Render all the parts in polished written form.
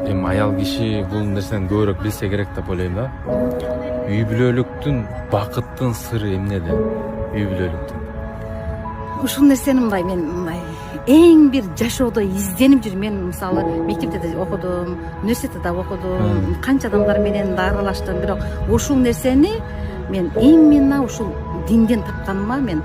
Эми аял киши бул нерсени көбүрөөк билсе керек деп ойлойм да. Үй бүлөлүктүн бакыттын сыры эмнеде? Үй бүлөлүктүн. Ушул нерсени мындай мен эң бир жашоодо изденип жүрүм. Мен мисалы мектепте да окудум, университетте да окудум, канча адамдар менен да аралаштым, бирок ушул нерсени мен именно ушул динден тапканыма мен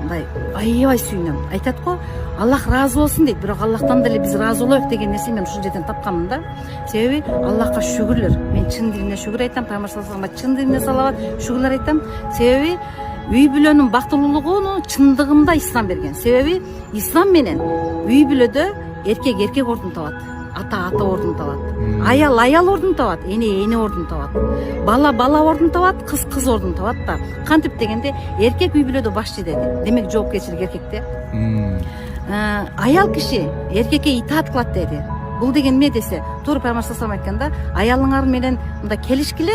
мындай аябай сүйүнөм. Айтат го, Аллах ыраазы болсун дейт, бирок Аллахтан деле биз ыраазы болоюк деген нерсени мен ушул жерден тапканмын да. Себеби Аллахка шүгүрлөр. Мен чын дилине шүгүр айтам, Пайгамбар саллаллаху алейхи ва салламга чын дилине салават, шүгүрлөр айтам. Себеби үй бүлөнүн бактылуулугуну чындыгында ислам берген. Себеби ислам менен үй бүлөдө эркек ордун табат, ата ордун табат, аял ордун табат, эне ордун табат, бала ордун табат, кыз ордун табат да. Кантип дегенде эркек үй бүлөдө башчы деди. Демек жоопкерчилик эркекте. Аял киши эркекке итаат кылат деди. Бул деген эмне десе, туура Пайгамбар саллаллаху алейхи ва саллям айтканда, аялыңар менен мындай келишкиле,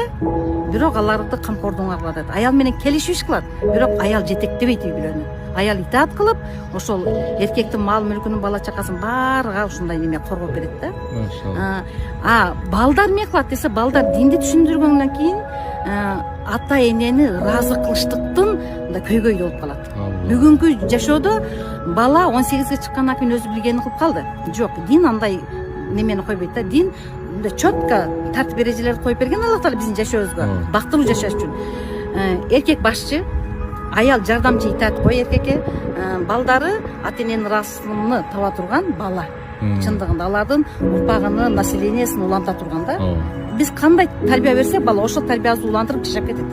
бирок аларды камкордуңар кылат дейт. Аял менен келишип иш кылат, бирок аял жетектебейт үй бүлөнү. Аял итаат кылып, ошол эркектин мал мүлкүнүн, бала чакасын баарыга ушундай неме коргоп берет да. Балдар эмне кылат десе, балдар динди түшүндүргөндөн кийин ата энени ыраазы кылыштыктын мындай көйгөйдү болуп калат. Бүгүнкү жашоодо бала 18ге чыккандан кийин өзү билгенин кылып калды. Жок, дин андай немени койбойт да. Дин четко тартип эрежелерди коюп берген Аллах Таала биздин жашообузга, бактылуу жашаш үчүн. Эркек башчы, аял жардамчы, итааткой эркекке, балдары ата эненин ыраазысын таба турган бала. Чындыгында алардын урпагыны, населениясын уланта турган да. Биз кандай тарбия берсек, бала ошол тарбияны улантырып жашап кетет.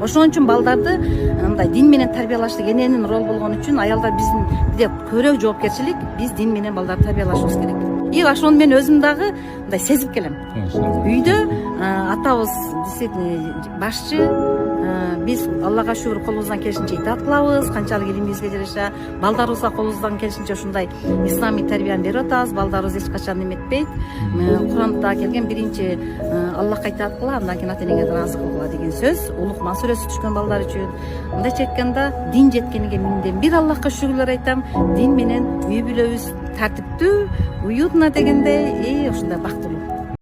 Ошон үчүн балдарды мындай дин менен тарбиялаштык эненин ролу болгон үчүн аялдар биздин көбүрөөк жоопкерчилик, биз дин менен балдарды тарбиялашыбыз керек. И ошону мен өзүм дагы мындай сезип келем. Үйдө атабыз действительно башчы, биз Аллага шүгүр колубуздан келишинче итаат кылабыз, канчалык илимибизге жараша, балдарыбызга колубуздан келишинче ушундай исламий тарбияны берип атабыз. Балдарыбыз эч качан эметпейт. Куранда келген биринчи Аллахка итаат кыла, андан кийин ата энеңе ыраазы кылгыла деген сөз. Улугман сүрөсү түшкөн балдар үчүн. Мындайча айтканда, дин жеткениге миңден бир Аллахка шүгүрлөр айтам. Дин менен үй бүлөбүз тартиптүү, уютно дегендей, ушундай бактылуу